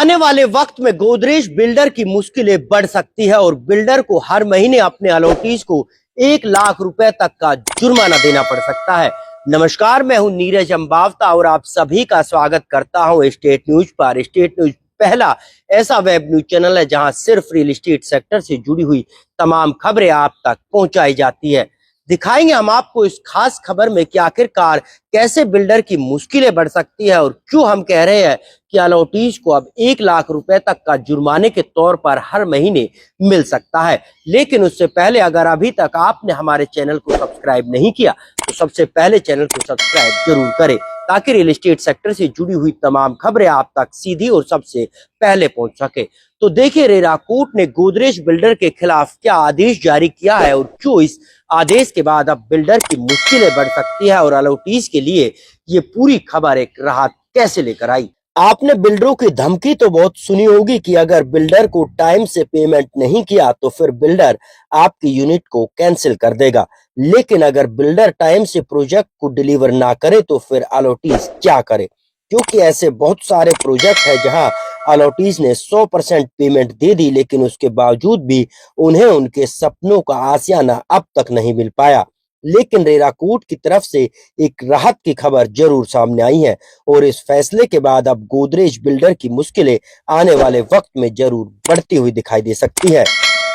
आने वाले वक्त में गोदरेज बिल्डर की मुश्किलें बढ़ सकती है और बिल्डर को हर महीने अपने अलॉटीज को 1 लाख रुपए तक का जुर्माना देना पड़ सकता है। नमस्कार, मैं हूं नीरज अंबावता और आप सभी का स्वागत करता हूं स्टेट न्यूज पर। स्टेट न्यूज पहला ऐसा वेब न्यूज चैनल है जहां सिर्फ रियल एस्टेट सेक्टर से जुड़ी हुई तमाम खबरें आप तक पहुंचाई जाती है। दिखाएंगे हम आपको इस खास खबर में कि आखिरकार कैसे बिल्डर की मुश्किलें बढ़ सकती है और क्यों हम कह रहे हैं कि अलॉटीज को अब 1 लाख रुपए तक का जुर्माने के तौर पर हर महीने मिल सकता है। लेकिन उससे पहले अगर अभी तक आपने हमारे चैनल को सब्सक्राइब नहीं किया तो सबसे पहले चैनल को सब्सक्राइब जरूर करें ताकि रियल एस्टेट सेक्टर से जुड़ी हुई तमाम खबरें आप तक सीधी और सबसे पहले पहुंच सके। तो देखिए, रेरा कोर्ट ने गोदरेज बिल्डर के खिलाफ क्या आदेश जारी किया है और क्यों इस आदेश के बाद अब बिल्डर की मुश्किलें बढ़ सकती है और अलॉटीज के लिए ये पूरी खबर एक राहत कैसे लेकर आई। आपने बिल्डरों की धमकी तो बहुत सुनी होगी कि अगर बिल्डर को टाइम से पेमेंट नहीं किया तो फिर बिल्डर आपकी यूनिट को कैंसिल कर देगा। लेकिन अगर बिल्डर टाइम से प्रोजेक्ट को डिलीवर ना करे तो फिर अलॉटीज क्या करे, क्योंकि ऐसे बहुत सारे प्रोजेक्ट है जहां अलॉटीज ने 100% पेमेंट दे दी लेकिन उसके बावजूद भी उन्हें उनके सपनों का आशियाना अब तक नहीं मिल पाया। लेकिन रेरा कोर्ट की तरफ से एक राहत की खबर जरूर सामने आई है और इस फैसले के बाद अब गोदरेज बिल्डर की मुश्किलें आने वाले वक्त में जरूर बढ़ती हुई दिखाई दे सकती है,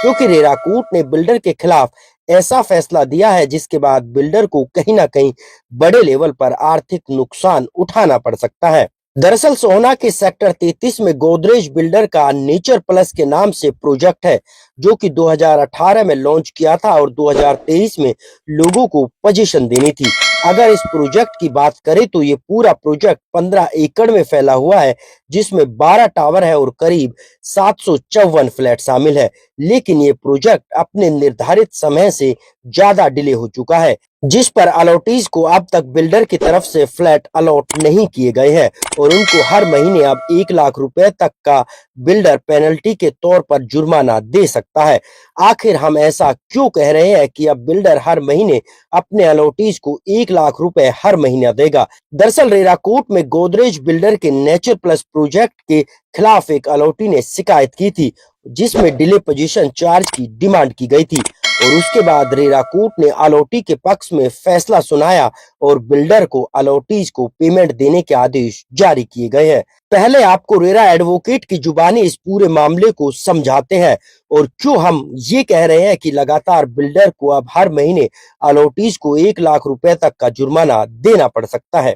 क्योंकि रेरा कोर्ट ने बिल्डर के खिलाफ ऐसा फैसला दिया है जिसके बाद बिल्डर को कहीं ना कहीं बड़े लेवल पर आर्थिक नुकसान उठाना पड़ सकता है। दरअसल सोहना के सेक्टर 33 में गोदरेज बिल्डर का नेचर प्लस के नाम से प्रोजेक्ट है जो कि 2018 में लॉन्च किया था और 2023 में लोगों को पोजीशन देनी थी। अगर इस प्रोजेक्ट की बात करें तो ये पूरा प्रोजेक्ट 15 एकड़ में फैला हुआ है जिसमें 12 टावर है और करीब 754 फ्लैट शामिल है। लेकिन ये प्रोजेक्ट अपने निर्धारित समय से ज्यादा डिले हो चुका है, जिस पर अलॉटीज को अब तक बिल्डर की तरफ से फ्लैट अलॉट नहीं किए गए हैं और उनको हर महीने अब 1 लाख रुपए तक का बिल्डर पेनल्टी के तौर पर जुर्माना दे सकता है। आखिर हम ऐसा क्यों कह रहे हैं कि अब बिल्डर हर महीने अपने अलॉटीज को 1 लाख रुपए हर महीना देगा। दरअसल रेरा कोर्ट में गोदरेज बिल्डर के नेचर प्लस प्रोजेक्ट के खिलाफ एक अलॉटी ने शिकायत की थी जिसमें डिले पोजीशन चार्ज की डिमांड की गई थी और उसके बाद रेरा कोर्ट ने अलॉटी के पक्ष में फैसला सुनाया और बिल्डर को अलॉटीज को पेमेंट देने के आदेश जारी किए गए हैं। पहले आपको रेरा एडवोकेट की जुबानी इस पूरे मामले को समझाते हैं और क्यों हम ये कह रहे हैं कि लगातार बिल्डर को अब हर महीने अलॉटीज को 1 लाख रुपए तक का जुर्माना देना पड़ सकता है।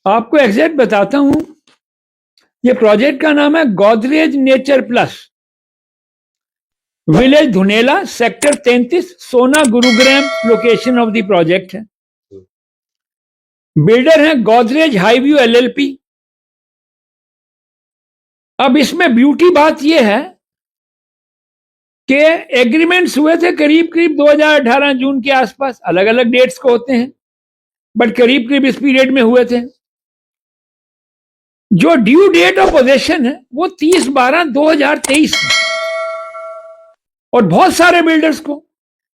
आपको एग्जैक्ट बताता हूं, ये प्रोजेक्ट का नाम है Godrej nature plus, village Dhunela, sector 33, Sohna, Gurugram location of the project है। बिल्डर है गोदरेज हाईव्यू एलएलपी। अब इसमें ब्यूटी बात यह है कि एग्रीमेंट्स हुए थे करीब करीब 2018 जून के आसपास, अलग अलग डेट्स को होते हैं बट करीब करीब इस पीरियड में हुए थे। जो ड्यू डेट ऑफ पोजेशन है वो 30/12/2023 और बहुत सारे बिल्डर्स को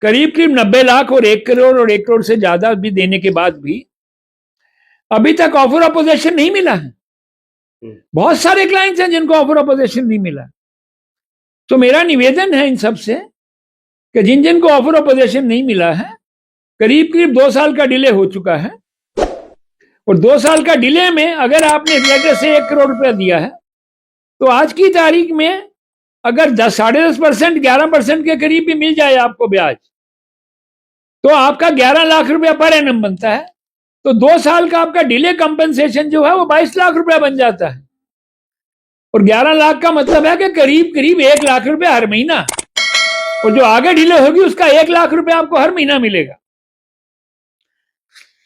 करीब करीब 90 लाख और 1 करोड़ और 1 करोड़ से ज्यादा भी देने के बाद भी अभी तक ऑफर ऑफ पोजेशन नहीं मिला है। बहुत सारे क्लाइंट्स हैं जिनको ऑफर ऑफ पोजेशन नहीं मिला। तो मेरा निवेदन है इन सब से कि जिन जिनको ऑफर ऑफ पोजेशन नहीं मिला है, करीब करीब 2 साल का डिले हो चुका है और 2 साल का डिले में अगर आपने लेटर से 1 करोड़ रुपया दिया है तो आज की तारीख में अगर 10-10.5%, 11% के करीब भी मिल जाए आपको ब्याज तो आपका 11 लाख रुपया पर एनम बनता है। तो 2 साल का आपका डिले कंपनसेशन जो है वो 22 लाख रुपया बन जाता है और 11 लाख का मतलब है कि करीब करीब 1 लाख रुपया हर महीना, और जो आगे डिले होगी उसका 1 लाख रुपया आपको हर महीना मिलेगा।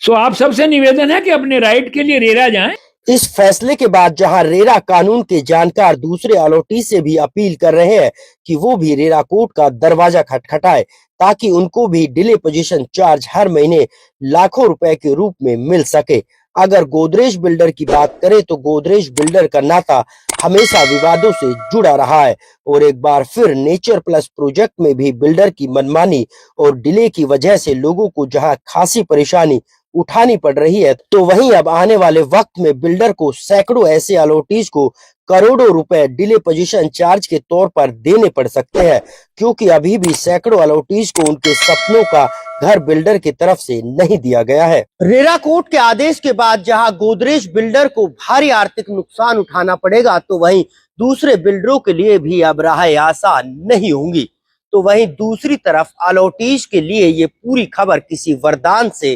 सो आप सबसे निवेदन है कि अपने राइट के लिए रेरा जाएं। इस फैसले के बाद जहां रेरा कानून के जानकार दूसरे अलॉटी से भी अपील कर रहे हैं कि वो भी रेरा कोर्ट का दरवाजा खटखटाए ताकि उनको भी डिले पोजीशन चार्ज हर महीने लाखों रुपए के रूप में मिल सके। अगर गोदरेज बिल्डर की बात करें तो गोदरेज बिल्डर का नाता हमेशा विवादों से जुड़ा रहा है और एक बार फिर नेचर प्लस प्रोजेक्ट में भी बिल्डर की मनमानी और डिले की वजह से लोगों को जहां खासी परेशानी उठानी पड़ रही है, तो वहीं अब आने वाले वक्त में बिल्डर को सैकड़ों ऐसे अलॉटीज को करोड़ों रुपए डिले पोजीशन चार्ज के तौर पर देने पड़ सकते हैं, क्योंकि अभी भी सैकड़ों अलॉटीज को उनके सपनों का घर बिल्डर की तरफ से नहीं दिया गया है। रेरा कोर्ट के आदेश के बाद जहां गोदरेज बिल्डर को भारी आर्थिक नुकसान उठाना पड़ेगा, तो वहीं दूसरे बिल्डरों के लिए भी अब राहें आसान नहीं होंगी। तो वहीं दूसरी तरफ अलॉटीज के लिए ये पूरी खबर किसी वरदान से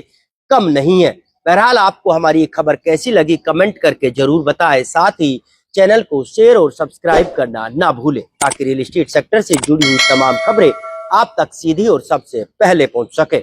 कम नहीं है। बहरहाल आपको हमारी ये खबर कैसी लगी कमेंट करके जरूर बताएं। साथ ही चैनल को शेयर और सब्सक्राइब करना ना भूलें, ताकि रियल एस्टेट सेक्टर से जुड़ी हुई तमाम खबरें आप तक सीधी और सबसे पहले पहुंच सके।